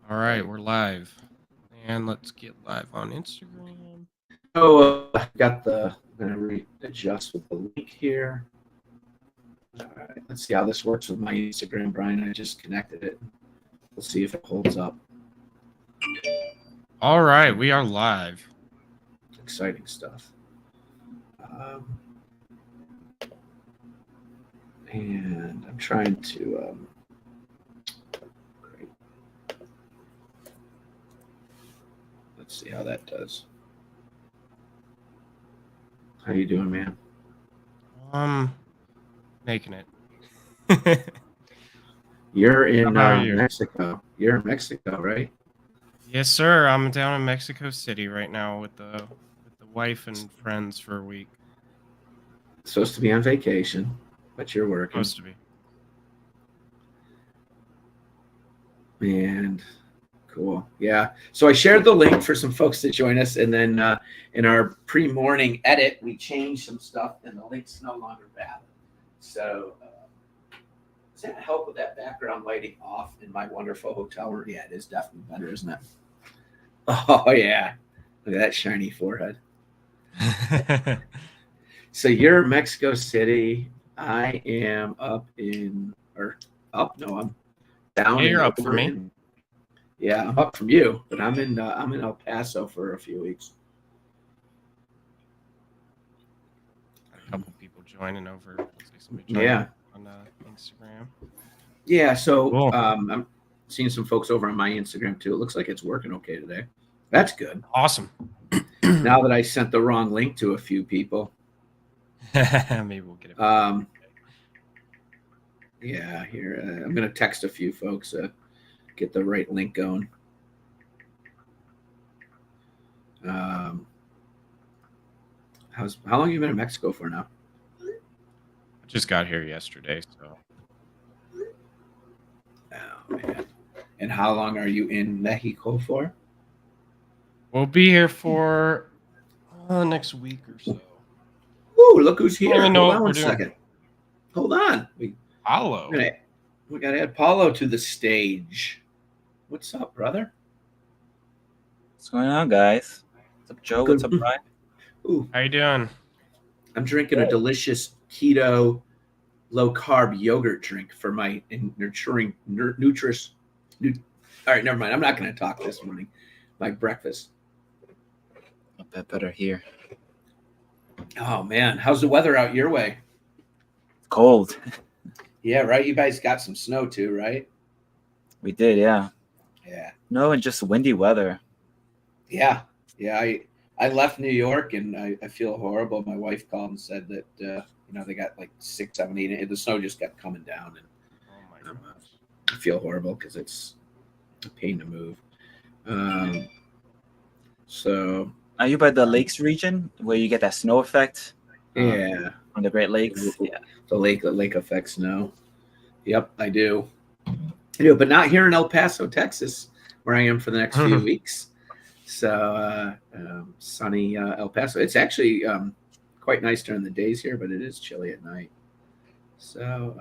All right, we're live. And let's get live on Instagram. Oh, I got the. I'm gonna readjust with the link here. All right, let's see how this works with my Instagram, Brian. I just connected it. We'll see if it holds up. All right, we are live. Exciting stuff. And I'm trying to. Great. Let's see how that does. How you doing, man? Making it. You're in How are you? Mexico. You're in Mexico, right? Yes, sir. I'm down in Mexico City right now with the wife and friends for a week. Supposed to be on vacation, but you're working. Supposed to be. And cool. Yeah. So I shared the link for some folks to join us. And then in our pre-morning edit, we changed some stuff and the link's no longer valid. So does that help with that background lighting off in my wonderful hotel room? Yeah, it is definitely better, isn't it? Oh, yeah. Look at that shiny forehead. So you're in Mexico City. I am up in, or up, no, I'm down Yeah, in you're up for me. Yeah, I'm up from you, but I'm in El Paso for a few weeks. A couple people joining over. Looks like somebody joining on Instagram. Yeah, so Cool. I'm seeing some folks over on my Instagram too. It looks like it's working okay today. That's good. Awesome. Now that I sent the wrong link to a few people. Maybe we'll get it. Yeah, here I'm gonna text a few folks. Get the right link going. How long have you been in Mexico for now? I just got here yesterday, so. Oh man! And how long are you in Mexico for? We'll be here for next week or so. Ooh, look who's here! Hold on one second. Hold on. Paulo. We got to add Paulo to the stage. What's up, brother? What's going on, guys? What's up, Joe? What's up, Brian? Ooh. How you doing? I'm drinking a delicious keto, low-carb yogurt drink for my nurturing all right, never mind. I'm not going to talk this morning. My breakfast. A bit better here. Oh, man. How's the weather out your way? Cold. Yeah, right? You guys got some snow too, right? We did, yeah. Yeah. No, and just windy weather. Yeah. I left New York and I feel horrible. My wife called and said that, they got like 6, 7, 8. The snow just kept coming down. And oh my gosh. I feel horrible because it's a pain to move. So. Are you by the lakes region where you get that snow effect? Yeah. On the Great Lakes? Yeah. The lake effect snow. Yep, I do. But not here in El Paso, Texas, where I am for the next few weeks. So sunny El Paso. It's actually quite nice during the days here, but it is chilly at night. So,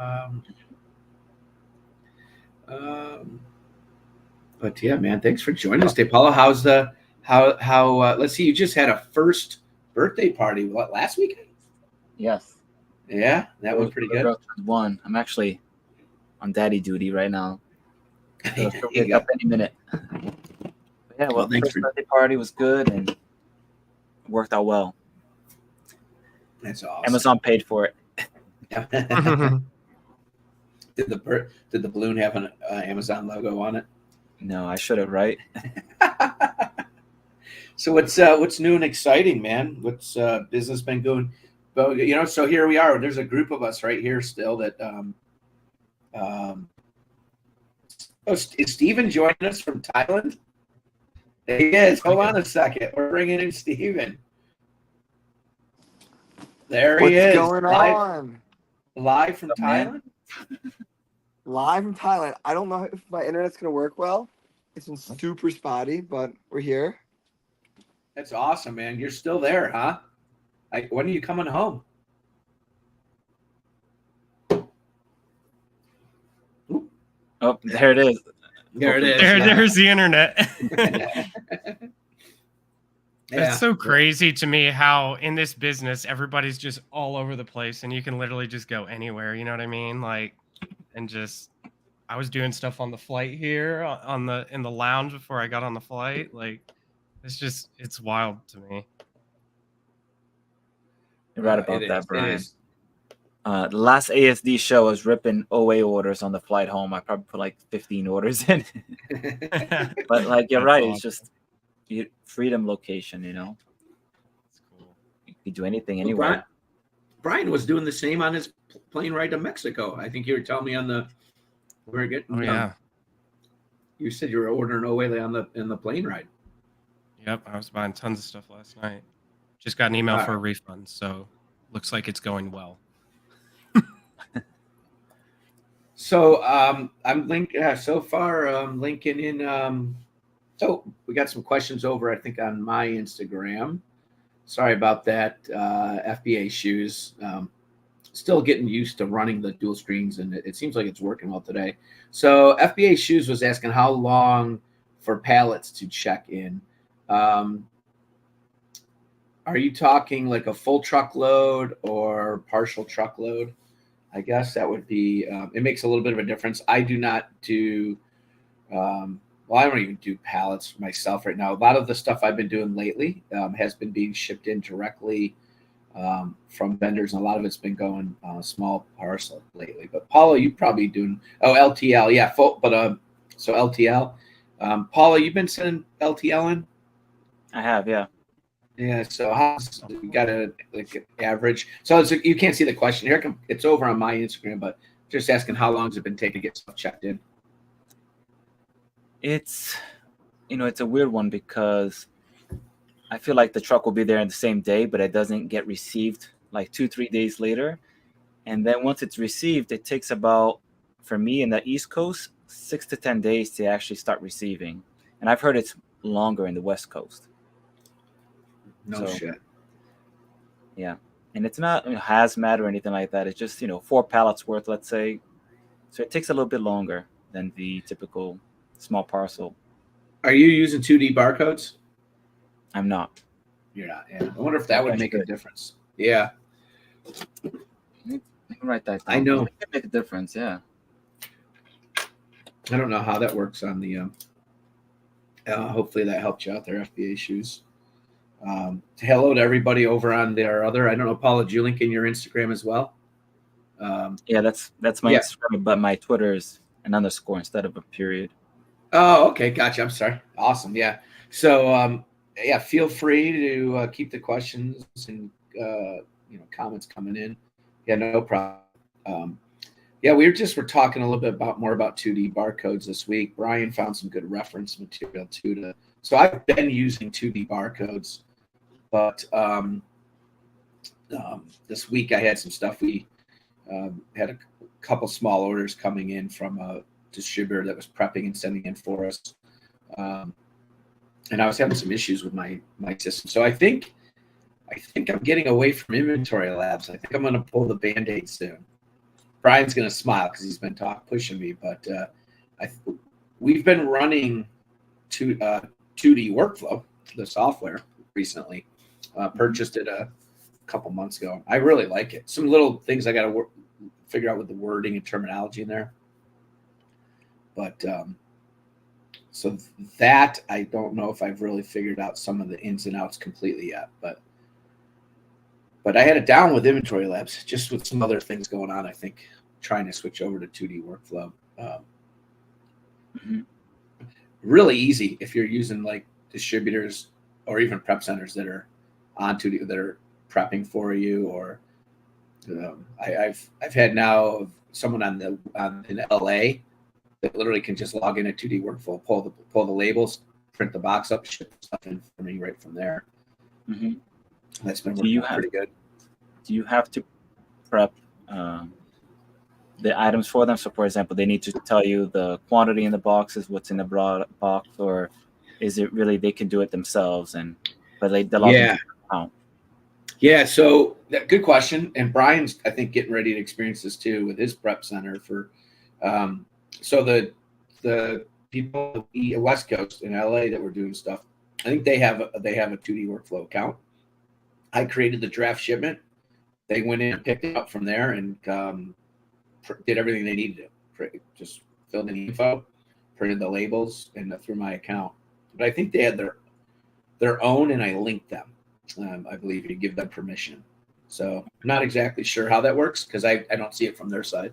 but yeah, man, thanks for joining us today, Paula. How's let's see, you just had a first birthday party, last weekend? Yes. Yeah, that was pretty good. One. I'm actually on daddy duty right now. So she'll wake up any minute. Yeah, well, the first birthday party was good and worked out well. That's awesome. Amazon paid for it. Did the balloon have an Amazon logo on it? No, I should have, right? So what's new and exciting, man? What's business been going? So here we are. There's a group of us right here still that. Is Steven joining us from Thailand? There he is. Hold on a second. We're bringing in Steven. There he is. What's going on? Live from Thailand? Live from Thailand. I don't know if my internet's going to work well. It's been super spotty, but we're here. That's awesome, man. You're still there, huh? When are you coming home? Oh, there it is. There it is. There's the internet. Yeah. It's so crazy to me how in this business everybody's just all over the place and you can literally just go anywhere, you know what I mean? Like, and just I was doing stuff on the flight here in the lounge before I got on the flight. Like, it's wild to me. You're right about that, Brian. It is. The last ASD show, I was ripping OA orders on the flight home. I probably put like 15 orders in. But like, you're right. Awesome. It's just freedom location, you know. It's cool. You can do anything anywhere. Brian was doing the same on his plane ride to Mexico. I think you were telling me on the we're getting. Oh yeah. You said you were ordering OA in the plane ride. Yep, I was buying tons of stuff last night. Just got an email for a refund, so looks like it's going well. So I'm linking so far. Linking in. So we got some questions over, I think, on my Instagram. Sorry about that. FBA shoes. Still getting used to running the dual screens, and it seems like it's working well today. So FBA shoes was asking how long for pallets to check in. Are you talking like a full truckload or partial truckload? I guess that would be, it makes a little bit of a difference. I do not do, well, I don't even do pallets myself right now. A lot of the stuff I've been doing lately has been being shipped in directly from vendors, and a lot of it's been going small parcel lately. But Paula, you probably doing, LTL, yeah, full, but so LTL. Paula, you've been sending LTL in? I have, yeah. Yeah, so you got a like average. So you can't see the question here. It's over on my Instagram, but just asking how long has it been taking to get stuff checked in? It's, it's a weird one because I feel like the truck will be there in the same day, but it doesn't get received like 2-3 days later. And then once it's received, it takes about, for me in the East Coast, 6 to 10 days to actually start receiving. And I've heard it's longer in the West Coast. No shit. Yeah. And it's not hazmat or anything like that. It's just, 4 pallets worth, let's say. So it takes a little bit longer than the typical small parcel. Are you using 2D barcodes? I'm not. You're not. Yeah. I wonder if that would make a difference. Yeah. I can write that down. I know. It can make a difference, yeah. I don't know how that works on the, hopefully that helped you out there, FBA shoes. Hello to everybody over on their other. I don't know, Paula, did you link in your Instagram as well? Yeah, that's my Instagram, but my Twitter is an underscore instead of a period. Oh, okay, gotcha. I'm sorry. Awesome, yeah. So, yeah, feel free to keep the questions and comments coming in. Yeah, no problem. Yeah, we're talking a little bit more about 2D barcodes this week. Brian found some good reference material too. So I've been using 2D barcodes. But this week I had some stuff. We had a couple small orders coming in from a distributor that was prepping and sending in for us. And I was having some issues with my system. So I think I'm getting away from inventory labs. I think I'm going to pull the Band-Aid soon. Brian's going to smile because he's been pushing me. But we've been running 2D workflow, the software, recently. Purchased it a couple months ago. I really like it. Some little things I got to figure out with the wording and terminology in there. But so that I don't know if I've really figured out some of the ins and outs completely yet. But I had it down with inventory labs, just with some other things going on. I think trying to switch over to 2D workflow. Really easy if you're using like distributors or even prep centers that are on 2D that are prepping for you, or I've had now someone in LA that literally can just log in a 2D workflow, pull the labels, print the box up, ship the stuff in for me right from there. That's been working pretty good. Do you have to prep the items for them? So, for example, they need to tell you the quantity in the boxes, what's in the box, or is it really they can do it themselves but they log into the account? Yeah, so good question. And Brian's, I think, getting ready to experience this too with his prep center for. So the people West Coast in LA that were doing stuff. I think they have a 2D workflow account. I created the draft shipment. They went in and picked it up from there and did everything they needed to. Just filled in the info, printed the labels, and through my account. But I think they had their own, and I linked them. I believe you give them permission. So I'm not exactly sure how that works because I don't see it from their side.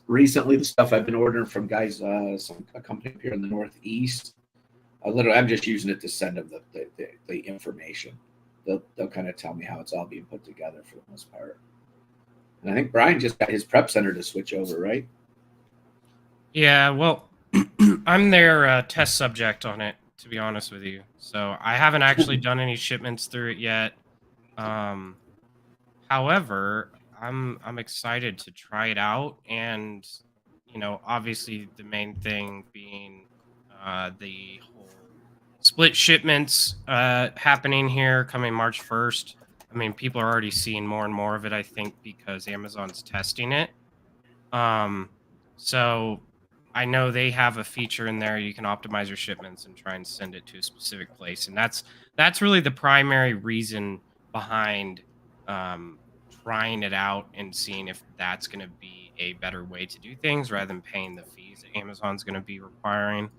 Recently, the stuff I've been ordering from guys, a company up here in the Northeast, I'm just using it to send them the information. They'll kind of tell me how it's all being put together for the most part. And I think Brian just got his prep center to switch over, right? Yeah, well, I'm their test subject on it, to be honest with you. So I haven't actually done any shipments through it yet. However, I'm excited to try it out, and obviously the main thing being the whole split shipments happening here coming March 1st. I mean, people are already seeing more and more of it, I think, because Amazon's testing it. So I know they have a feature in there you can optimize your shipments and try and send it to a specific place, and that's really the primary reason behind trying it out and seeing if that's going to be a better way to do things rather than paying the fees that Amazon's going to be requiring.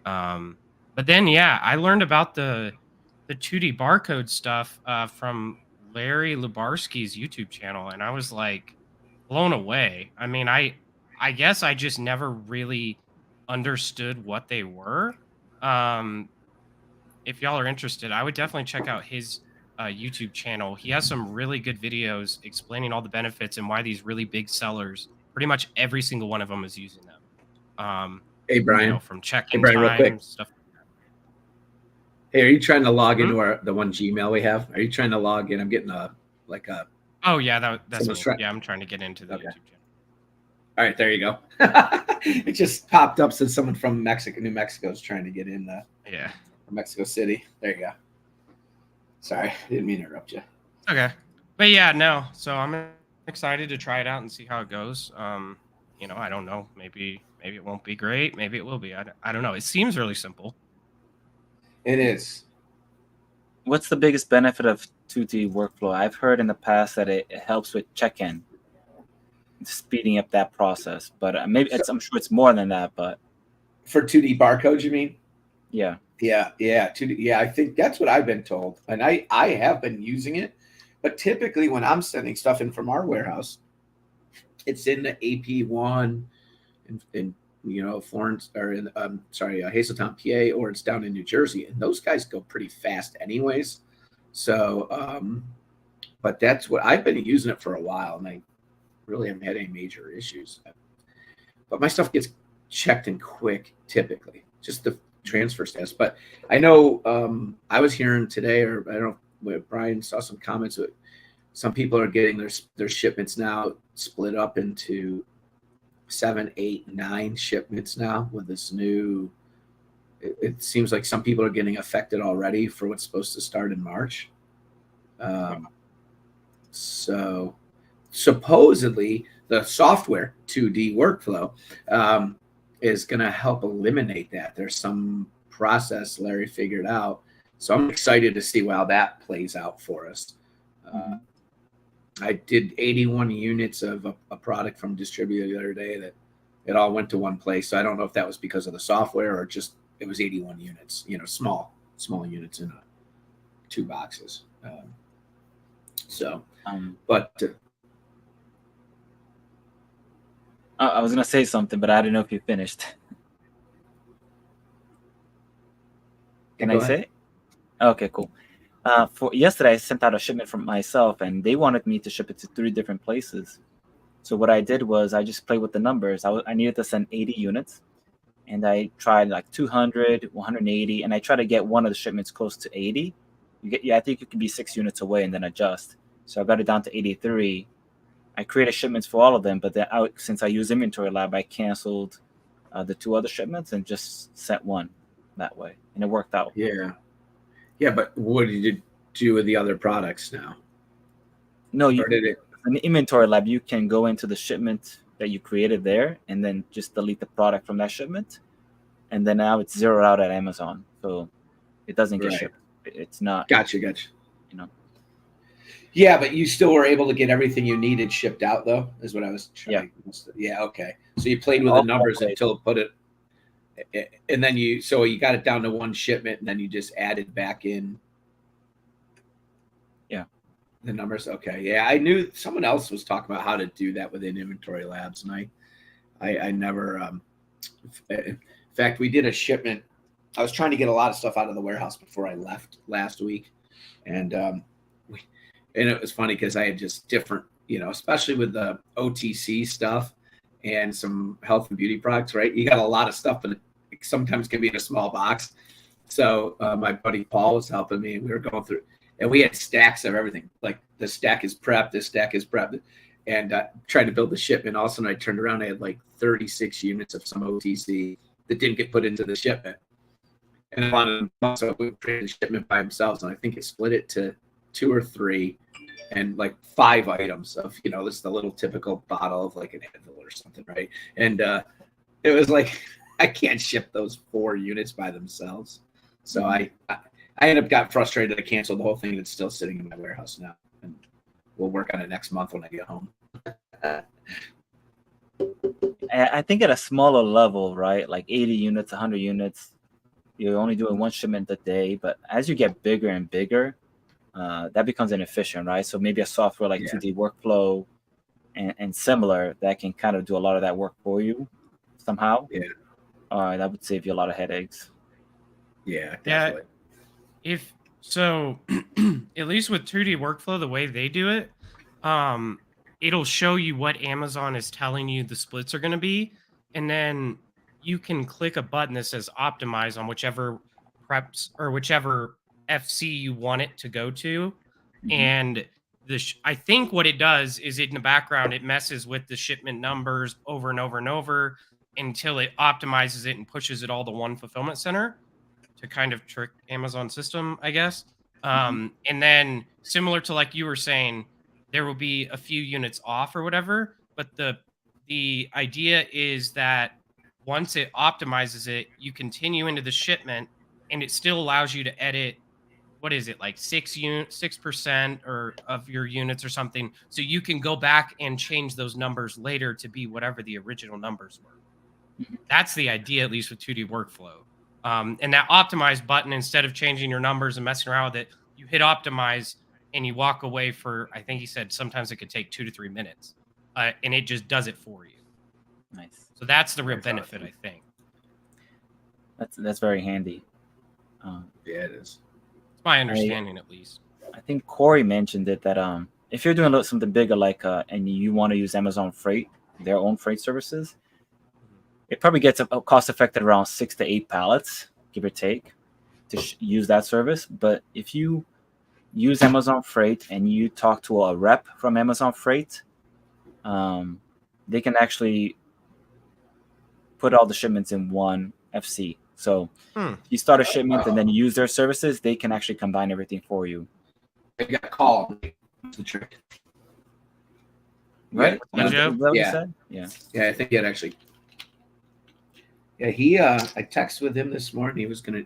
But then, yeah, I learned about the 2D barcode stuff from Larry Lubarsky's YouTube channel, and I was like blown away. I mean, I guess I just never really understood what they were. If y'all are interested, I would definitely check out his YouTube channel. He has some really good videos explaining all the benefits and why these really big sellers, pretty much every single one of them is using them. Hey, Brian. From check-in Brian, real quick. time, stuff. Hey, are you trying to log into the one Gmail we have? Are you trying to log in? I'm getting a. Oh yeah, that's me. Trying. Yeah, I'm trying to get into the YouTube channel. All right, there you go. It just popped up since someone from New Mexico is trying to get in. Mexico City. There you go. Sorry, didn't mean to interrupt you. Okay, but yeah, no. So I'm excited to try it out and see how it goes. I don't know. Maybe it won't be great. Maybe it will be. I don't know. It seems really simple. It is. What's the biggest benefit of 2D workflow? I've heard in the past that it helps with check-in, speeding up that process. But I'm sure it's more than that. But for 2D barcodes, you mean? Yeah. Yeah. 2D. Yeah, I think that's what I've been told, and I have been using it. But typically, when I'm sending stuff in from our warehouse, it's in the AP1 in Florence or in Hazeltown, PA, or it's down in New Jersey, and those guys go pretty fast anyways. So, but that's what I've been using it for a while, and I really haven't had any major issues. But my stuff gets checked in quick, typically, just the transfer status. But I know I was hearing today, or I don't know, Brian saw some comments that some people are getting their shipments now split up into 7, 8, 9 shipments now with this new. It seems like some people are getting affected already for what's supposed to start in March. So supposedly the software 2D workflow is going to help eliminate that. There's some process Larry figured out. So I'm excited to see how that plays out for us. I did 81 units of a product from a distributor the other day that it all went to one place. So I don't know if that was because of the software or just it was 81 units, small units in 2 boxes. I was going to say something, but I don't know if you finished. Can I say it? Okay, cool. For yesterday, I sent out a shipment from myself, and they wanted me to ship it to 3 different places. So what I did was I just played with the numbers. I needed to send 80 units, and I tried like 200, 180, and I tried to get one of the shipments close to 80. I think you could be 6 units away and then adjust. So I got it down to 83. I created shipments for all of them, but then since I use Inventory Lab, I canceled the 2 other shipments and just sent one that way, and it worked out. Yeah, but what did you do with the other products now? No, in the Inventory Lab, you can go into the shipment that you created there, and then just delete the product from that shipment, and then now it's zeroed out at Amazon, so it doesn't get Right. shipped. It's not. Gotcha. You know. Yeah, but you still were able to get everything you needed shipped out, though, is what I was trying. Yeah. Okay. So you played with the numbers until it put it, and then you got it down to one shipment, and then you just added back in. Yeah. The numbers. Okay. Yeah, I knew someone else was talking about how to do that within Inventory Labs, and I never. In fact, we did a shipment. I was trying to get a lot of stuff out of the warehouse before I left last week, and it was funny because I had just different, especially with the OTC stuff and some health and beauty products, right? You got a lot of stuff, but it sometimes can be in a small box. So my buddy Paul was helping me, and we were going through, and we had stacks of everything. Like this stack is prepped, this stack is prepped, and tried to build the shipment. All of a sudden, I turned around, I had like 36 units of some OTC that didn't get put into the shipment. And I wanted them, so we created the shipment by themselves, and I think it split it to 2 or 3 and like 5 items of, this is the little typical bottle of like an Advil or something, right? And it was like, I can't ship those 4 units by themselves. So I ended up got frustrated. I canceled the whole thing. It's still sitting in my warehouse now. And we'll work on it next month when I get home. I think at a smaller level, right? Like 80 units, 100 units, you're only doing one shipment a day. But as you get bigger and bigger, that becomes inefficient, right? So maybe a software like 2D Workflow and similar that can kind of do a lot of that work for you somehow. Yeah. That would save you a lot of headaches. Yeah, definitely. If so, at least with 2D Workflow, the way they do it, it'll show you what Amazon is telling you the splits are going to be, and then you can click a button that says optimize on whichever preps or whichever FC you want it to go to. And I think what it does is in the background, it messes with the shipment numbers over and over and over until it optimizes it and pushes it all to one fulfillment center to kind of trick Amazon system, I guess. And then similar to like you were saying, there will be a few units off or whatever, but the idea is that once it optimizes it, you continue into the shipment and it still allows you to edit, what is it, like 6% or of your units or something. So you can go back and change those numbers later to be whatever the original numbers were. That's the idea, at least with 2D Workflow. And that optimize button, instead of changing your numbers and messing around with it, you hit optimize and you walk away for, I think he said sometimes it could take 2 to 3 minutes, and it just does it for you. Nice. So that's the real benefit, awesome. I think. That's very handy. Yeah, it is. It's my understanding, at least. I think Corey mentioned it that if you're doing something bigger like and you want to use Amazon Freight, their own freight services, it probably gets a cost effective around 6 to 8 pallets, give or take, to use that service. But if you use Amazon Freight and you talk to a rep from Amazon Freight, they can actually put all the shipments in one FC. So if you start a shipment and then you use their services, they can actually combine everything for you. I got a call. That's the trick. Right? Yeah, Joe? Yeah. Yeah, I think he had actually. Yeah, I texted with him this morning. He was gonna. I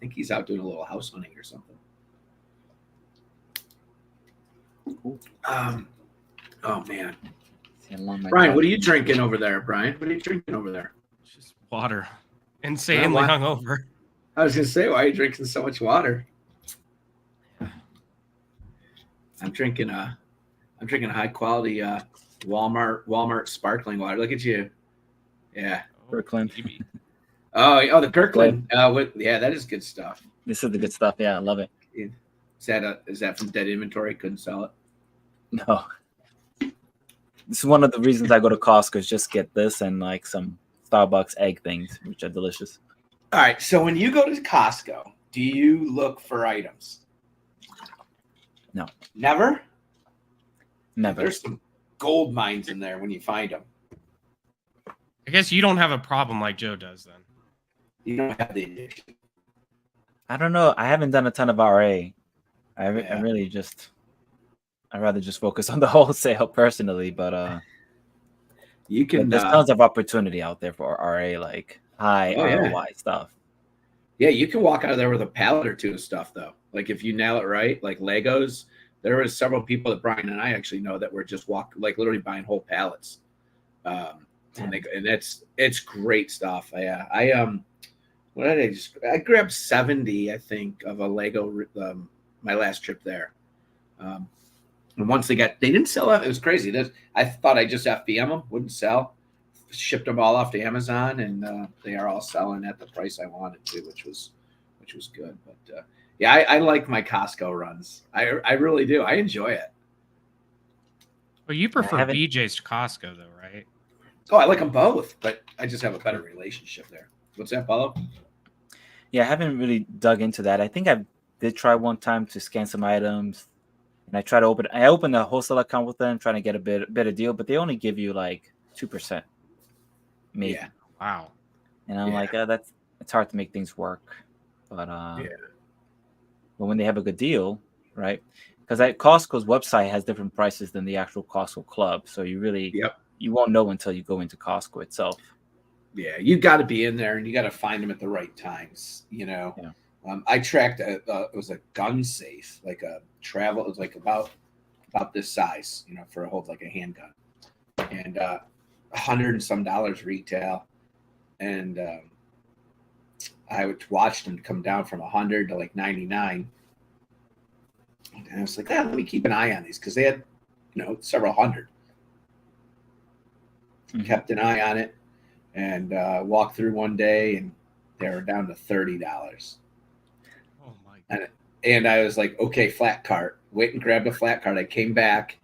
think he's out doing a little house hunting or something. Cool. Oh man. Brian, what are you drinking over there, Brian? What are you drinking over there? It's just water. Insanely hungover. I was gonna say, why are you drinking so much water? I'm drinking high quality Walmart sparkling water. Look at you. Yeah. Kirkland. Oh, the Kirkland. That is good stuff. This is the good stuff. Yeah, I love it. Is that from dead inventory? Couldn't sell it. No. This is one of the reasons I go to Costco is just get this and like some Starbucks egg things, which are delicious. All right. So when you go to Costco, do you look for items? No. Never? Never. There's some gold mines in there when you find them. I guess you don't have a problem like Joe does then. You don't have the addiction. I don't know. I haven't done a ton of RA. I'd rather just focus on the wholesale personally, but You can. There's tons of opportunity out there for RA, like high Oh, yeah. ROI stuff. Yeah, you can walk out of there with a pallet or two of stuff, though. Like if you nail it right, like Legos. There was several people that Brian and I actually know that were just literally buying whole pallets. And it's great stuff. What did I grabbed 70, I think, of a Lego. My last trip there. And once they didn't sell out. It was crazy. I thought I just FBM them, wouldn't sell. Shipped them all off to Amazon, and they are all selling at the price I wanted to, which was good. But yeah, I like my Costco runs. I really do. I enjoy it. Well, you prefer BJ's to Costco, though, right? Oh, I like them both, but I just have a better relationship there. What's that, Paulo? Yeah, I haven't really dug into that. I think I did try one time to scan some items, and I opened a wholesale account with them, trying to get a better deal, but they only give you like 2%. Maybe. Yeah. Wow. And I'm like, it's hard to make things work. But but when they have a good deal, right? Because Costco's website has different prices than the actual Costco club, so you really you won't know until you go into Costco itself. Yeah, you got to be in there, and you got to find them at the right times. Yeah. I tracked it was a gun safe, like a travel. It was like about this size, for a hold like a handgun, and $100 and some retail, and I watched them come down from 100 to like 99, and I was like, let me keep an eye on these because they had, several hundred. Mm-hmm. Kept an eye on it, and walked through one day, and they were down to $30. Oh my God. And I was like, okay, flat cart. Went and grabbed a flat cart. I came back.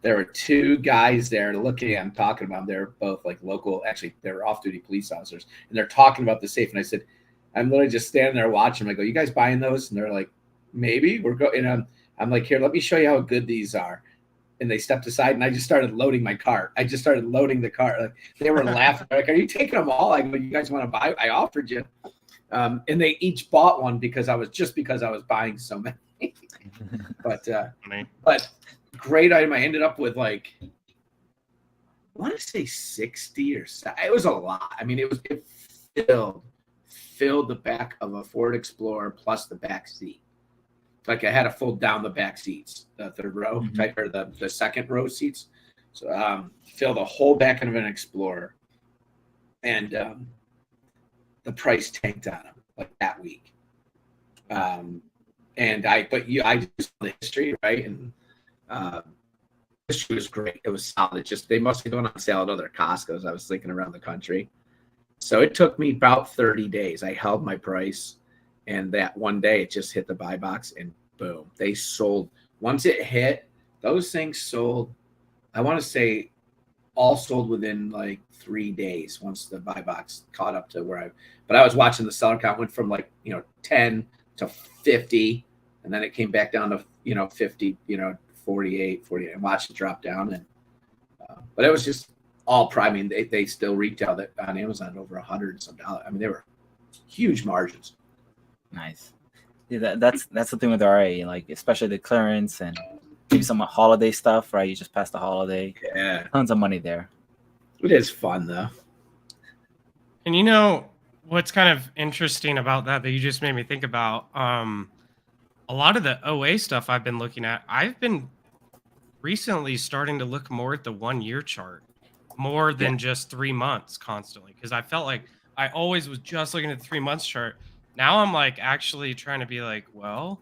There were two guys there looking at them, talking about them. They're both like local, actually, they're off-duty police officers, and they're talking about the safe. And I said, I'm literally just standing there watching them. I go, you guys buying those? And they're like, maybe. We're going. And I'm like, here, let me show you how good these are. And they stepped aside, and I just started loading my cart. I just started loading the cart. Like, they were laughing. Like, are you taking them all? I go, you guys want to buy? I offered you. And they each bought one because I was buying so many. But great item. I ended up with like, I want to say 60 or so. It was a lot. I mean, it filled the back of a Ford Explorer plus the back seat. Like I had to fold down the back seats, the third row type, or the second row seats. So fill the whole back of an Explorer, and the price tanked on them like that week. I just saw the history, right? And history was great. It was solid. They must have gone on sale at other Costco's. I was thinking around the country. So it took me about 30 days. I held my price. And that one day it just hit the buy box, and boom, they sold. Once it hit, those things sold. I want to say all sold within like 3 days once the buy box caught up to where but I was watching the seller count went from 10 to 50, and then it came back down to 50, 48, and watched it drop down. And but it was just all prime. I mean, they still retailed it on Amazon over $100 and some. I mean, they were huge margins. Nice. Yeah, that's the thing with RA, like especially the clearance and maybe some holiday stuff, right? You just passed the holiday. Yeah. Tons of money there. It is fun though. And what's kind of interesting about that you just made me think about, a lot of the OA stuff I've been looking at, I've been recently starting to look more at the 1 year chart more than just 3 months constantly. Because I felt like I always was just looking at the 3 months chart. Now I'm like actually trying to be like, well,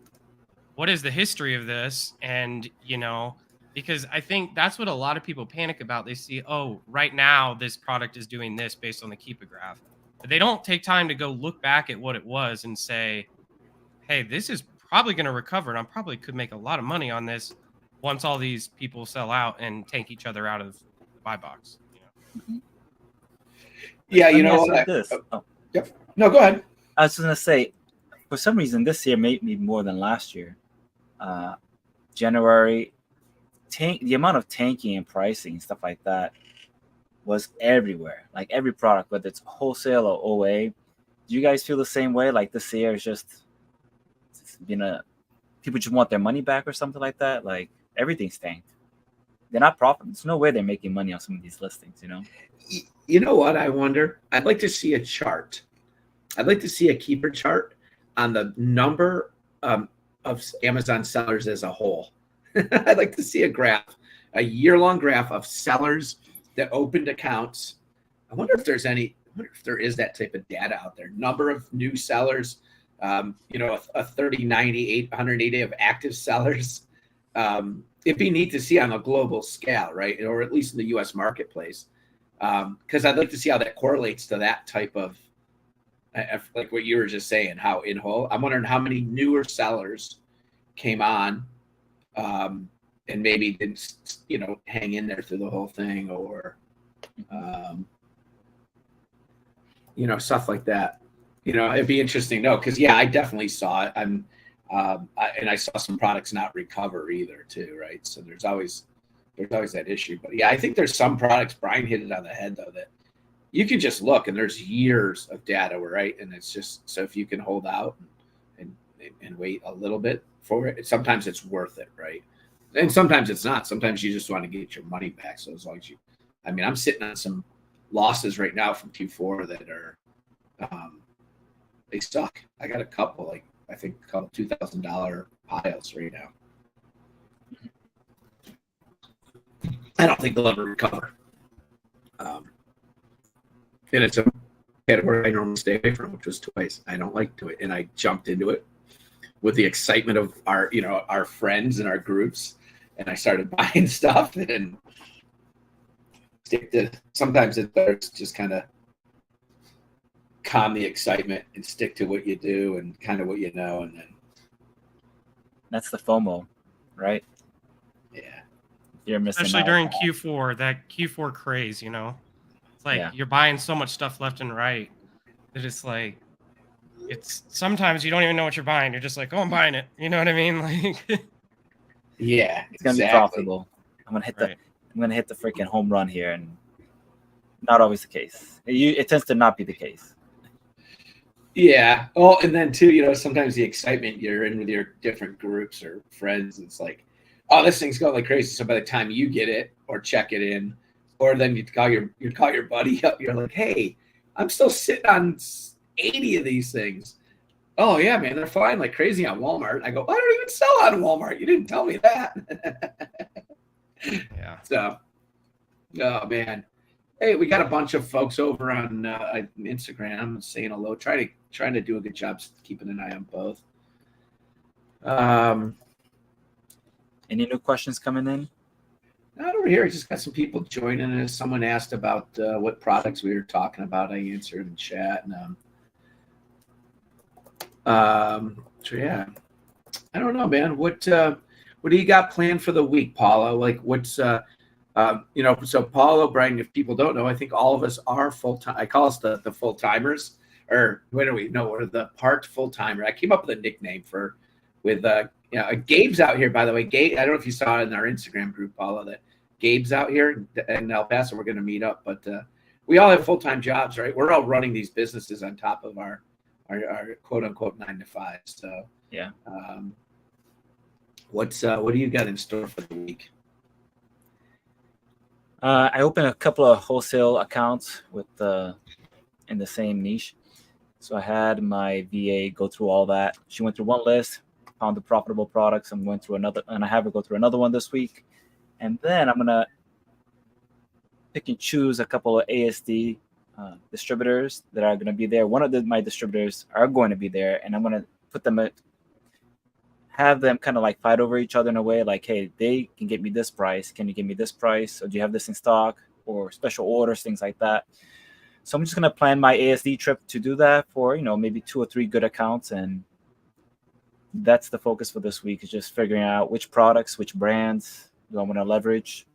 what is the history of this? And, because I think that's what a lot of people panic about. They see, oh, right now this product is doing this based on the Keepa graph. But they don't take time to go look back at what it was and say, hey, this is probably going to recover. And I probably could make a lot of money on this once all these people sell out and tank each other out of the buy box. Yeah, Yep. No, go ahead. I was going to say, for some reason, this year made me more than last year. January, the amount of tanking and pricing and stuff like that was everywhere. Like every product, whether it's wholesale or OA. Do you guys feel the same way? Like this year is just, people just want their money back or something like that? Like everything's tanked. they're not profitable. There's no way they're making money on some of these listings, you know? You know what? I wonder. I'd like to see a chart. I'd like to see a keeper chart on the number of Amazon sellers as a whole. I'd like to see a graph, a year-long graph of sellers that opened accounts. I wonder if there's any. I wonder if there is that type of data out there. Number of new sellers, you know, a 30, 90, 180 of active sellers. It'd be neat to see on a global scale, right? Or at least in the U.S. marketplace. Because I'd like to see how that correlates to that type of, like what you were just saying, how in whole. I'm wondering how many newer sellers came on and maybe didn't, you know, hang in there through the whole thing, or, you know, stuff like that. You know, it'd be interesting to know, because, yeah, I definitely saw it. And I saw some products not recover either, too, right? So there's always that issue. But yeah, I think there's some products, Brian hit it on the head, though, that you can just look and there's years of data, right? And it's just, so if you can hold out and wait a little bit for it, sometimes it's worth it, right? And sometimes it's not. Sometimes you just want to get your money back. So as long as you, I mean, I'm sitting on some losses right now from Q4 that are, they suck. I got a couple, like, I think a couple $2,000 piles right now. I don't think they'll ever recover. And it's a category I normally stay away from, which was toys. I don't like toys, and I jumped into it with the excitement of our, you know, our friends and our groups, and I started buying stuff. And sometimes it's better to just kind of calm the excitement and stick to what you do and kind of what you know, and then That's the FOMO, right? yeah. You're missing Especially out. during Q4, that Q4 craze, you know? It's like Yeah. you're buying so much stuff left and right that it's like, it's sometimes you don't even know what you're buying. You're just like, oh, I'm buying it. You know what I mean? Like, Yeah, It's gonna be exactly. profitable. I'm gonna hit right. the freaking home run here, and not always the case. It tends to not be the case. Yeah. Oh, and then too, you know, sometimes the excitement you're in with your different groups or friends, it's like, oh, this thing's going like crazy. So by the time you get it or check it in, or then you call your buddy up, you're like, hey, I'm still sitting on 80 of these things. Oh yeah, man, they're flying like crazy on Walmart. I go, I don't even sell on Walmart. You didn't tell me that. Yeah. So, oh man. Hey, we got a bunch of folks over on Instagram saying hello. Trying to do a good job keeping an eye on both. Any new questions coming in? Not over here. I just got some people joining us. Someone asked about what products we were talking about. I answered in chat. And so yeah, I don't know, man. What do you got planned for the week, Paula? Like, what's you know? So Paula, Brian, if people don't know, I think all of us are full time. I call us the full timers, or what do we know? We're the part full timer. I came up with a nickname with Gabe's out here, by the way. Gabe, I don't know if you saw it in our Instagram group, Paula, that Gabe's out here in El Paso. We're going to meet up, but we all have full-time jobs, right? We're all running these businesses on top of our quote unquote 9 to 5. So Yeah. what do you got in store for the week? I opened a couple of wholesale accounts with in the same niche. So I had my VA go through all that. She went through one list, found the profitable products, and went through another, and I have her go through another one this week. And then I'm gonna pick and choose a couple of ASD distributors that are gonna be there. One of my distributors are going to be there, and I'm gonna put them have them kind of like fight over each other in a way, like, hey, they can get me this price. Can you give me this price? Or do you have this in stock? Or special orders, things like that. So I'm just going to plan my ASD trip to do that for, maybe 2 or 3 good accounts. And that's the focus for this week, is just figuring out which products, which brands do I want to leverage.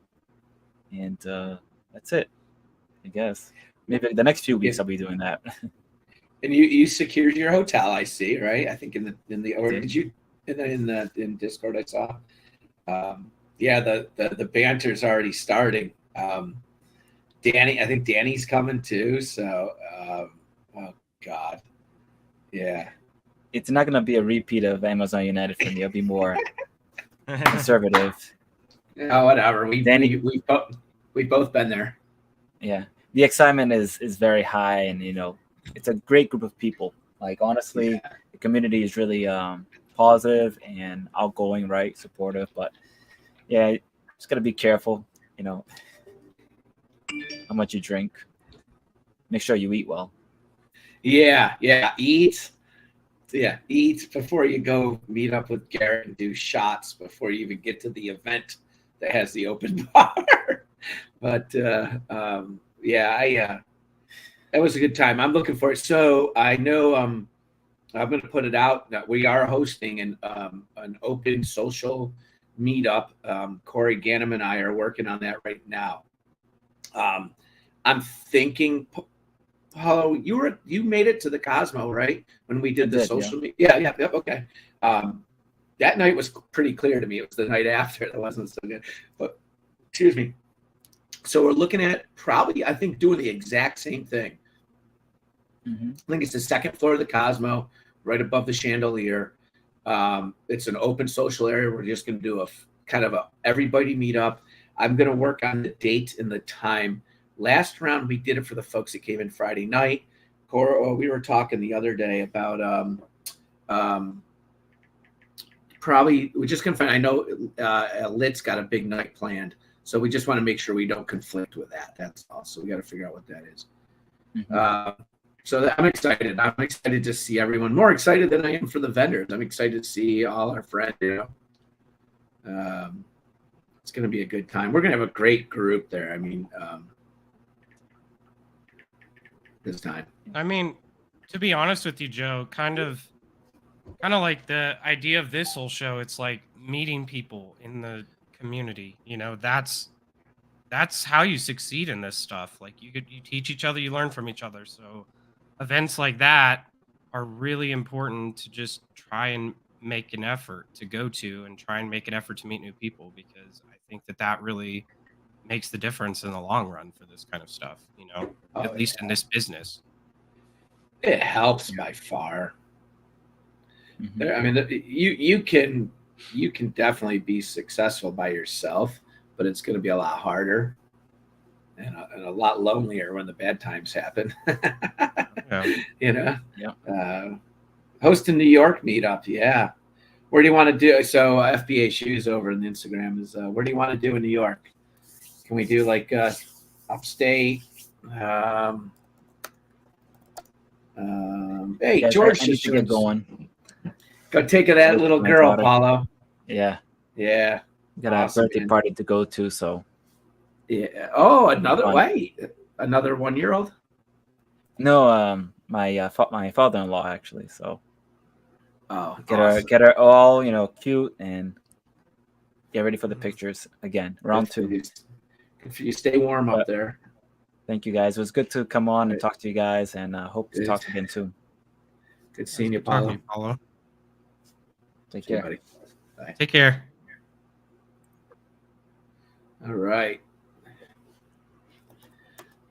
And that's it, I guess. Maybe the next few weeks I'll be doing that. And you secured your hotel, I see, right? I think in Discord I saw. Yeah, the banter's already starting. Danny, I think Danny's coming too. So, oh God, yeah. It's not going to be a repeat of Amazon United for me. It'll be more conservative. Oh, whatever. Danny- We've both been there. Yeah, the excitement is very high, and it's a great group of people. Like honestly, Yeah. the community is really positive and outgoing, right? Supportive, but yeah, just gotta be careful. How much you drink. Make sure you eat well. Yeah, eat. Yeah, eat before you go meet up with Garrett and do shots before you even get to the event that has the open bar. But yeah, that was a good time. I'm looking for it. So I know I'm going to put it out that we are hosting an open social meetup. Corey Ganem and I are working on that right now. I'm thinking, Paulo, you made it to the Cosmo, right? When we did the social media. Yeah, okay. That night was pretty clear to me. It was the night after that wasn't so good. But excuse me. So we're looking at probably, I think, doing the exact same thing. Mm-hmm. I think it's the second floor of the Cosmo, right above the chandelier. It's an open social area. We're just going to do a kind of a everybody meetup. I'm going to work on the date and the time. Last round, we did it for the folks that came in Friday night. We were talking the other day about probably we're just going to find. I know Lit's got a big night planned, so we just want to make sure we don't conflict with that. That's all. So we got to figure out what that is. Mm-hmm. So I'm excited. I'm excited to see everyone. More excited than I am for the vendors. I'm excited to see all our friends. It's going to be a good time. We're going to have a great group there. I mean, this time. I mean, to be honest with you, Joe, kind of like the idea of this whole show. It's like meeting people in the community. That's how you succeed in this stuff. Like you teach each other, you learn from each other. So events like that are really important to just try and make an effort to go to and try and make an effort to meet new people, because I think that really makes the difference in the long run for this kind of stuff, at least in this business. It helps by far. Mm-hmm. I mean, you can definitely be successful by yourself, but it's going to be a lot harder and a lot lonelier when the bad times happen. Yeah. Hosting New York meetup, yeah. Where do you want to do? So FBA Shoes over on Instagram is where do you want to do in New York? Can we do like upstate? Hey, Yeah, George, I need to get going. Go take that little girl, Paulo. Yeah. Got Awesome, a birthday party to go to, so. Yeah. Oh, another 1-year-old? No, my father-in-law actually. So. Oh, get her all cute and get ready for the pictures again. Round 2. Good for you. Stay warm up there. Thank you guys. It was good to come on and talk to you guys, and hope to talk again soon. Good seeing you, Paulo. Take care, buddy. Bye. Take care. All right.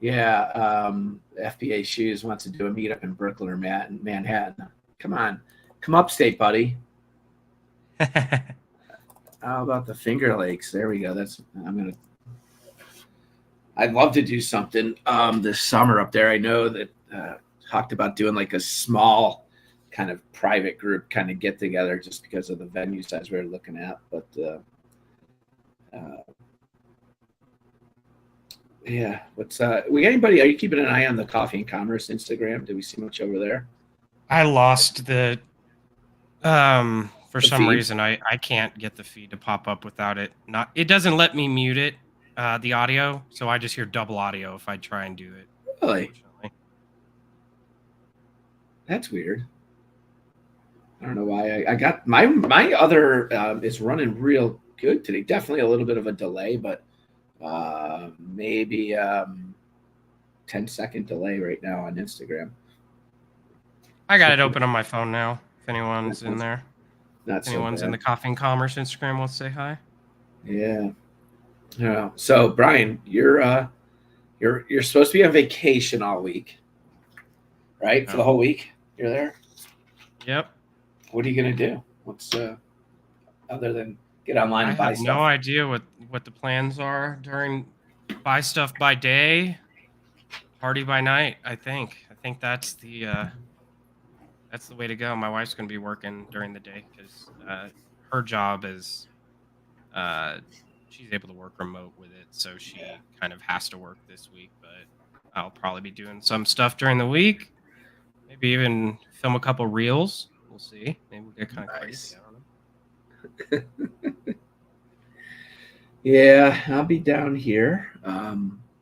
Yeah, FBA Shoes wants to do a meetup in Brooklyn or Manhattan. Come on. Come upstate, buddy. How about the Finger Lakes? There we go. I'd love to do something this summer up there. I know that talked about doing like a small kind of private group kind of get together just because of the venue size we were looking at. But yeah, we got anybody? Are you keeping an eye on the Coffee and Commerce Instagram? Did we see much over there? I lost the for some feed? reason I can't get the feed to pop up without it. It doesn't let me mute it, the audio, so I just hear double audio if I try and do it. Really? That's weird. I don't know why. I got my other is running real good today. Definitely a little bit of a delay, but maybe 10-second delay right now on Instagram. I got it open on my phone now. If anyone's in there, if anyone's in the Coffee and Commerce Instagram wants to say hi. Yeah. Yeah. So Brian, you're supposed to be on vacation all week, right? For the whole week, you're there. Yep. What are you gonna do? What's other than get online I and buy have no stuff. idea what the plans are during buy stuff by day, party by night. I think that's the way to go. My wife's gonna be working during the day because her job is uh, she's able to work remote with it, so Yeah. she kind of has to work this week. But I'll probably be doing some stuff during the week. Maybe even film a couple reels. We'll see. Maybe we'll get kind of crazy. Nice. I don't know. Yeah, I'll be down here.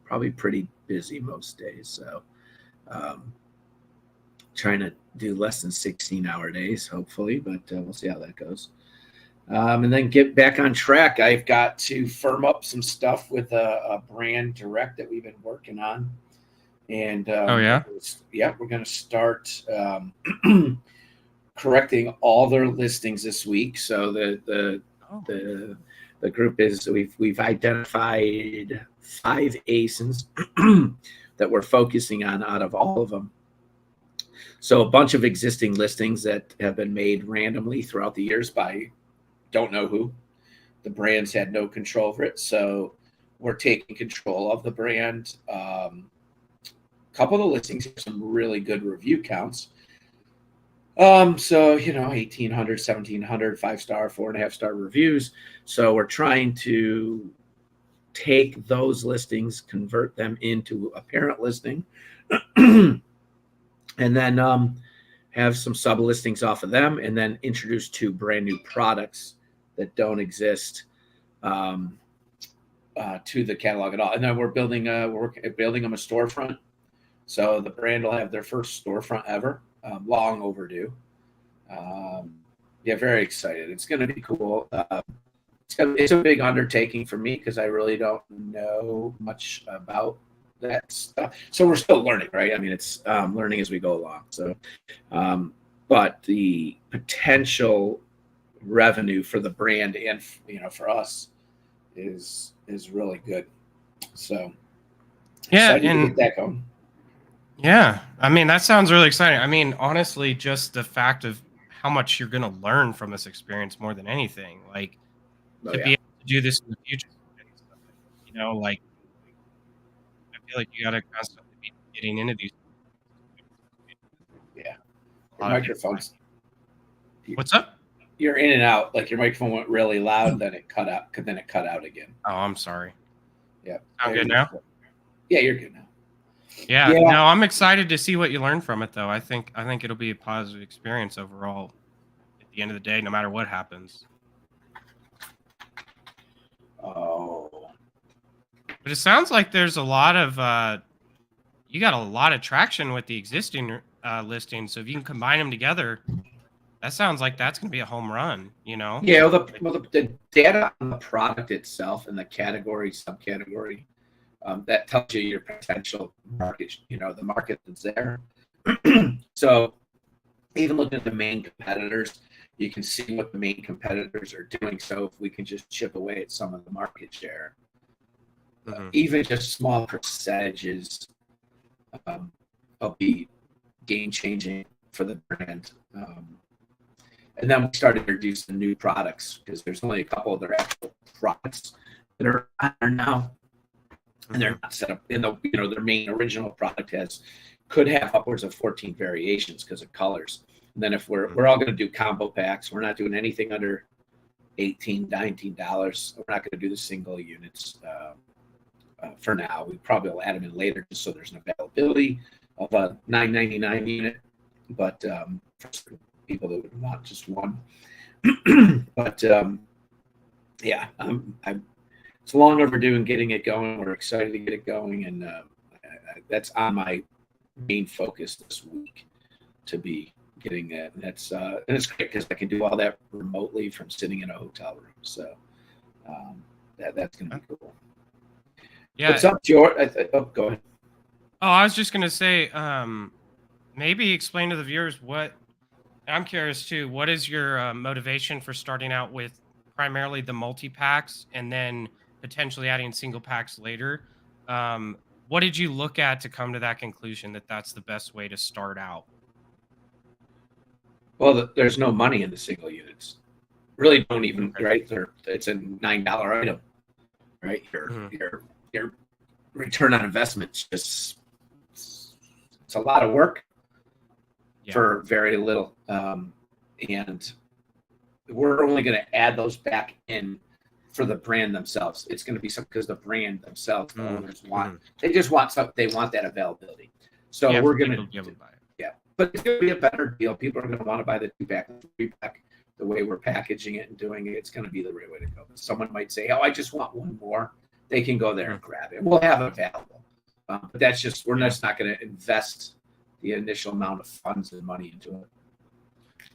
Probably pretty busy most days. So um, trying to do less than 16-hour days, hopefully, but we'll see how that goes. And then get back on track. I've got to firm up some stuff with a brand direct that we've been working on. And Oh yeah. we're going to start correcting all their listings this week. So the group is we've identified 5 ASINs that we're focusing on out of all of them. So a bunch of existing listings that have been made randomly throughout the years by don't know who. The brands had no control over it. So we're taking control of the brand. A couple of the listings have some really good review counts. So 1,800, 1,700 5-star, 4.5-star reviews. So we're trying to take those listings, convert them into a parent listing, and then have some sub listings off of them, and then introduce 2 brand new products that don't exist to the catalog at all. And then we're building them a storefront. So the brand will have their first storefront ever. Long overdue. Very excited. It's going to be cool. It's a big undertaking for me because I really don't know much about that stuff. So we're still learning, right? I mean, it's learning as we go along. So, but the potential revenue for the brand and for us is really good. So Yeah, excited to and get that going. yeah, I mean that sounds really exciting. I mean, honestly, just the fact of how much you're gonna learn from this experience more than anything, like to be able to do this in the future. Like I feel like you gotta constantly be getting into these. Yeah. A Your lot of people microphones. What's up? You're in and out. Like your microphone went really loud, then it cut out. Then it cut out again. Oh, I'm sorry. Yeah. Sound good now? Yeah, you're good now. Yeah. No, I'm excited to see what you learn from it, though. I think it'll be a positive experience overall. At the end of the day, no matter what happens. Oh. But it sounds like there's a lot of you got a lot of traction with the existing listings. So if you can combine them together, that sounds like that's going to be a home run. Yeah. The data on the product itself and the category, subcategory, that tells you your potential market. The market that's there. So even looking at the main competitors, you can see what the main competitors are doing. So if we can just chip away at some of the market share, even just small percentages, will be game changing for the brand. And then we started introducing new products because there's only a couple of their actual products that are out there now, and they're not set up in the their main original product could have upwards of 14 variations because of colors. And then if we're all going to do combo packs, we're not doing anything under $18, $19. We're not going to do the single units for now. We probably will add them in later just so there's an availability of a $9.99 unit, but for people that would want just one. But it's long overdue in getting it going. We're excited to get it going, and that's on my main focus this week to be getting that. And that's and it's great because I can do all that remotely from sitting in a hotel room. So that's going to be cool. Yeah. What's up, George? Go ahead. Oh, I was just going to say, maybe explain to the viewers I'm curious too. What is your motivation for starting out with primarily the multi-packs and then potentially adding single packs later? What did you look at to come to that conclusion that that's the best way to start out? Well, there's no money in the single units. really don't even, right? It's a $9 item, right? Your return on investment is just, it's a lot of work for very little. And we're only going to add those back in for the brand themselves. It's going to be something because the brand themselves, the owners want, they just want something, they want that availability. So we're going to buy it. Yeah, but it's going to be a better deal. People are going to want to buy the 2-pack, the 3-pack. The way we're packaging it and doing it, it's going to be the right way to go. Someone might say, "Oh, I just want one more." They can go there and grab it. We'll have it available, but that's just we're just not going to invest the initial amount of funds and money into it.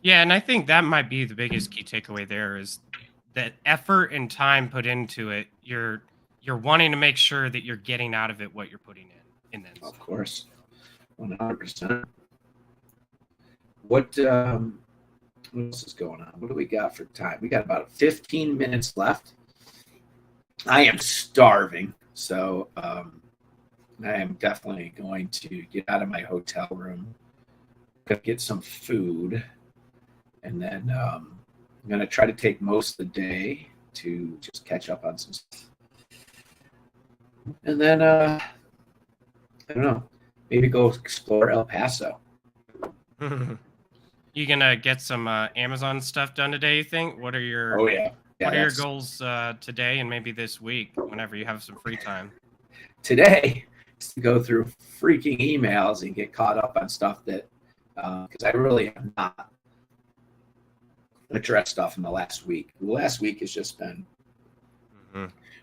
Yeah, and I think that might be the biggest key takeaway there is that effort and time put into it. You're wanting to make sure that you're getting out of it what you're putting in. Of course, 100%. What else is going on? What do we got for time? We got about 15 minutes left. I am starving, so I am definitely going to get out of my hotel room, go get some food, and then I'm going to try to take most of the day to just catch up on some stuff. And then, I don't know, maybe go explore El Paso. You gonna get some Amazon stuff done today? You think? What are your what are your goals today and maybe this week? Whenever you have some free time. Today is to go through freaking emails and get caught up on stuff that because I really have not addressed stuff in the last week. The last week has just been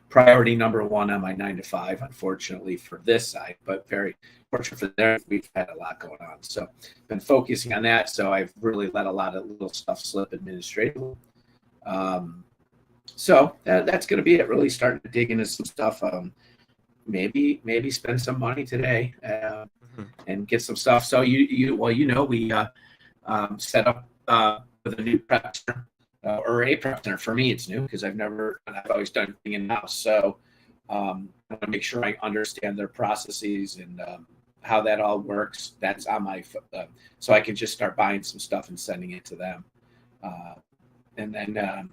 priority number one on my 9 to 5, unfortunately for this side, but very fortunate for there. We've had a lot going on. So been focusing on that. So I've really let a lot of little stuff slip administratively. So that's going to be it. Really starting to dig into some stuff. Maybe spend some money today and get some stuff. So we set up with a new prep center. Or a prep center. For me, it's new because I've always done everything in-house. So I want to make sure I understand their processes and how that all works. That's on my so I can just start buying some stuff and sending it to them. And then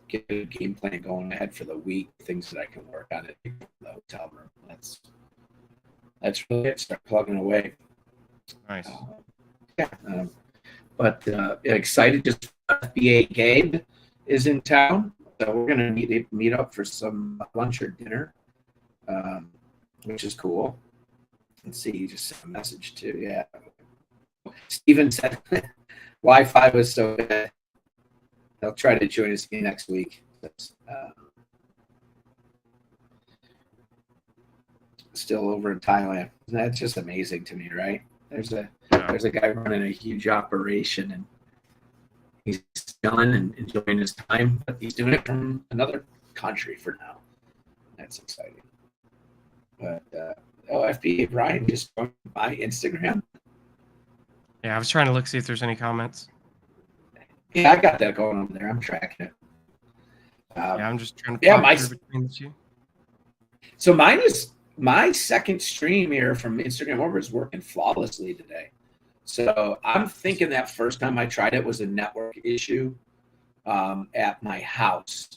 get a game plan going ahead for the week, things that I can work on at the hotel room. That's really it. Start plugging away. Nice. But excited. Just FBA Gabe is in town, so we're gonna meet up for some lunch or dinner, which is cool. Let's see, he just sent a message too. Yeah, Steven said Wi-Fi was so bad. They'll try to join us next week. Still over in Thailand. That's just amazing to me, right? There's a guy running a huge operation and he's chilling and enjoying his time, but he's doing it from another country for now. That's exciting. But FBA Brian just joined my Instagram. Yeah, I was trying to see if there's any comments. Yeah, I got that going over there. I'm tracking it. Yeah, I'm just trying to talk through between the two. So my second stream here from Instagram over is working flawlessly today. So I'm thinking that first time I tried it was a network issue at my house.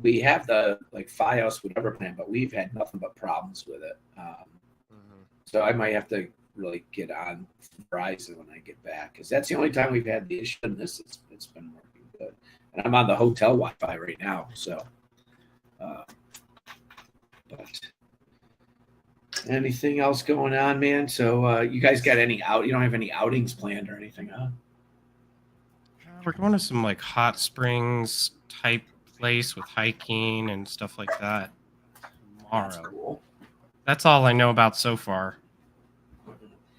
We have the FiOS whatever plan, but we've had nothing but problems with it. So I might have to really get on Verizon when I get back because that's the only time we've had the issue in this. It's been working good, and I'm on the hotel Wi-Fi right now. So, but anything else going on, man? So you guys got any out? You don't have any outings planned or anything, huh? We're going to some hot springs type place with hiking and stuff like that tomorrow. That's cool. That's all I know about so far.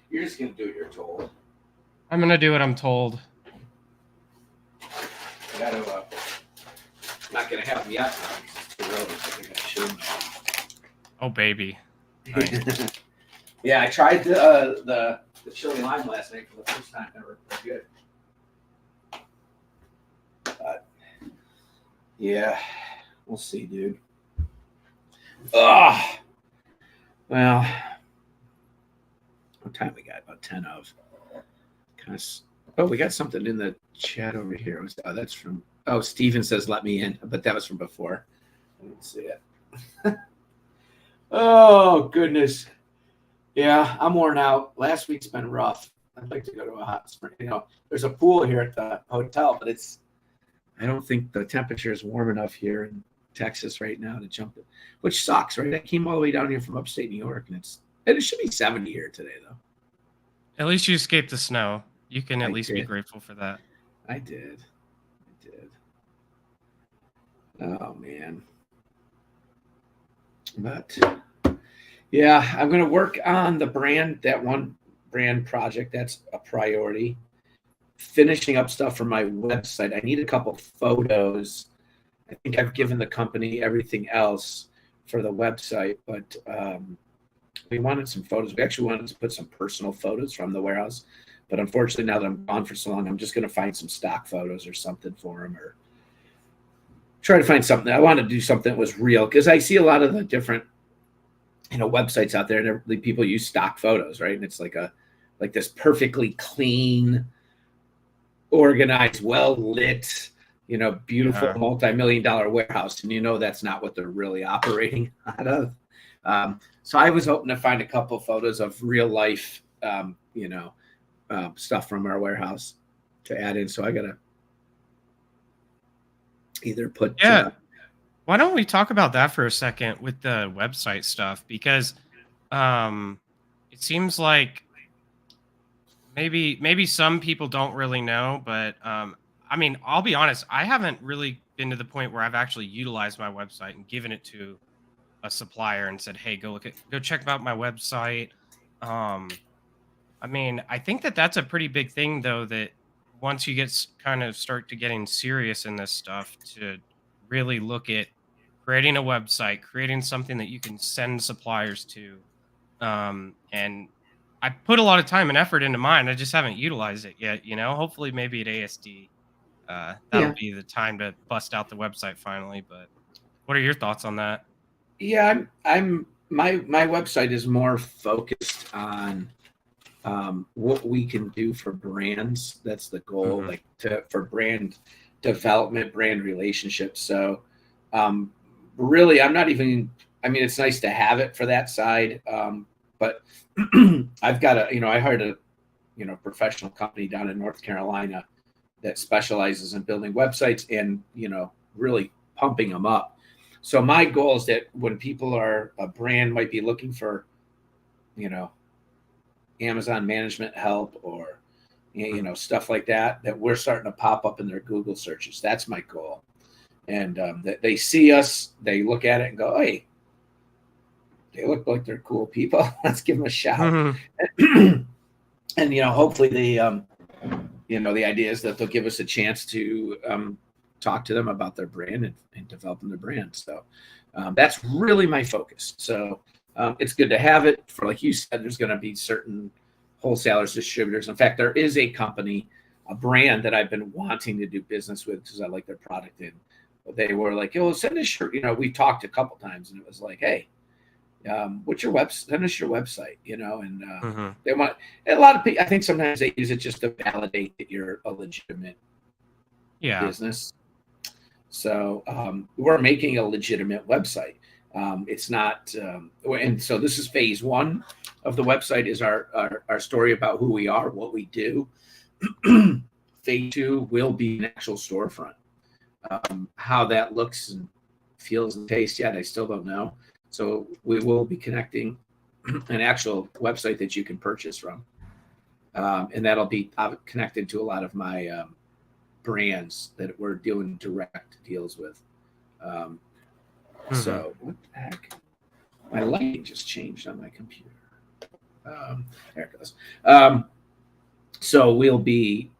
You're just gonna do what you're told. I'm gonna do what I'm told. I'm not gonna have them yet. It's too early. I think I should. Oh baby. Nice. Yeah, I tried the chili lime last night for the first time. They were good. But yeah, we'll see, dude. Well, what time we got? About 10 of. Kind of Oh, we got something in the chat over here. Oh, that's from. Oh, Steven says let me in, but that was from before. Let's see it. Oh goodness. Yeah, I'm worn out. Last week's been rough. I'd like to go to a hot spring. There's a pool here at the hotel, but I don't think the temperature is warm enough here in Texas right now to jump it, which sucks, right? I came all the way down here from upstate New York, and it should be 70 here today, though. At least you escaped the snow. You can at least be did. grateful for that. I did. Oh man. But yeah, I'm going to work on that one brand project. That's a priority. Finishing up stuff for my website. I need a couple photos. I think I've given the company everything else for the website, but we wanted some photos. We actually wanted to put some personal photos from the warehouse, but unfortunately, now that I'm gone for so long, I'm just going to find some stock photos or something for them, or try to find something. I want to do something that was real, because I see a lot of the different websites out there, and people use stock photos, right? And it's like this perfectly clean, organized, well lit, beautiful multi-million-dollar warehouse, and that's not what they're really operating out of. So I was hoping to find a couple photos of real life, stuff from our warehouse to add in. So I gotta either put why don't we talk about that for a second with the website stuff, because it seems like maybe some people don't really know, but I mean, I'll be honest, I haven't really been to the point where I've actually utilized my website and given it to a supplier and said, "Hey, go check out my website." I mean, I think that's a pretty big thing, though, that once you kind of start to getting serious in this stuff, to really look at creating a website, creating something that you can send suppliers to. And I put a lot of time and effort into mine. I just haven't utilized it yet. Hopefully maybe at ASD, that'll be the time to bust out the website finally. But what are your thoughts on that? Yeah, my website is more focused on what we can do for brands. That's the goal, for brand development, brand relationships. So really, I'm not even, I mean, it's nice to have it for that side. But I've got I hired a, professional company down in North Carolina that specializes in building websites and, really pumping them up. So my goal is that when a brand might be looking for, Amazon management help or, stuff like that we're starting to pop up in their Google searches. That's my goal. And that they see us, they look at it and go, hey, they look like they're cool people. Let's give them a shout. And, hopefully the idea is that they'll give us a chance to talk to them about their brand and developing their brand. So that's really my focus. So it's good to have it for, like you said, there's going to be certain wholesalers, distributors. In fact, there is a brand that I've been wanting to do business with because I like their product. And they were like, "Oh, send us your," we talked a couple times, and it was like, "Hey, what's your website? Send us your website," and they want a lot of people. I think sometimes they use it just to validate that you're a legitimate business. So we're making a legitimate website. It's not, and so this is phase one of the website, is our story about who we are, what we do. Phase two will be an actual storefront. How that looks and feels and tastes yet, I still don't know. So we will be connecting an actual website that you can purchase from, and that'll be connected to a lot of my brands that we're doing direct deals with. So what the heck? My lighting just changed on my computer. There it goes. So we'll be,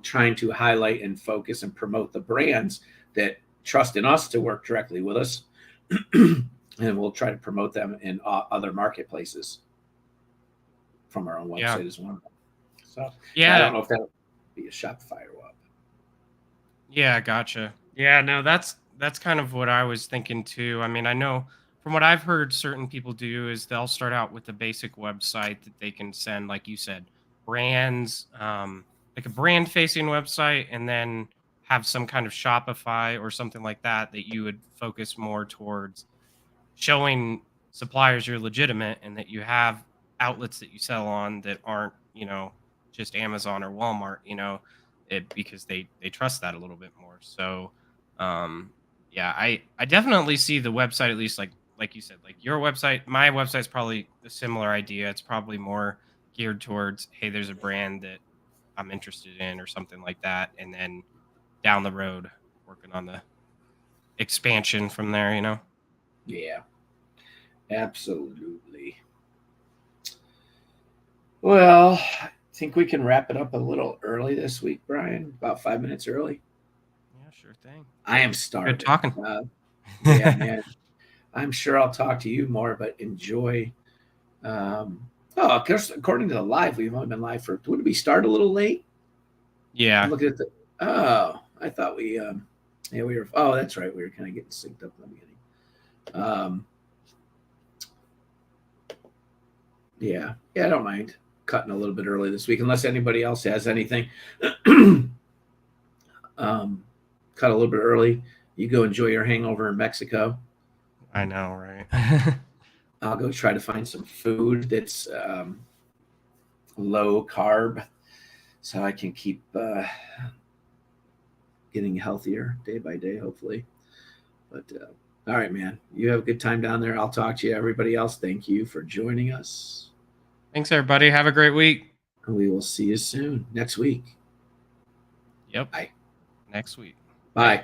trying to highlight and focus and promote the brands that trust in us to work directly with us. And we'll try to promote them in other marketplaces from our own website as well. So I don't know if that'll be a Shopify or what. Yeah, gotcha. Yeah, no, that's kind of what I was thinking too. I mean, I know from what I've heard certain people do is they'll start out with a basic website that they can send, like you said, brands, like a brand facing website, and then have some kind of Shopify or something like that you would focus more towards showing suppliers you're legitimate and that you have outlets that you sell on that aren't, just Amazon or Walmart, because they trust that a little bit more. So, yeah, I definitely see the website, at least like you said, like your website, my website's probably a similar idea. It's probably more geared towards, hey, there's a brand that I'm interested in or something like that, and then down the road working on the expansion from there. Yeah, absolutely. Well, I think we can wrap it up a little early this week, Brian. About 5 minutes early. Yeah, sure thing. I am starving. Good talking. Yeah, man. I'm sure I'll talk to you more, but enjoy. Of course, according to the live, we've only been live for. Would we start a little late? Yeah. I'm looking at the. Oh, I thought we. Yeah, we were. Oh, that's right. We were kind of getting synced up in the beginning. Yeah, I don't mind cutting a little bit early this week, unless anybody else has anything. Cut a little bit early. You go enjoy your hangover in Mexico. I know, right? I'll go try to find some food that's low carb, so I can keep getting healthier day by day, hopefully. But all right, man. You have a good time down there. I'll talk to you. Everybody else, thank you for joining us. Thanks, everybody. Have a great week. We will see you soon next week. Yep. Bye. Next week. Bye.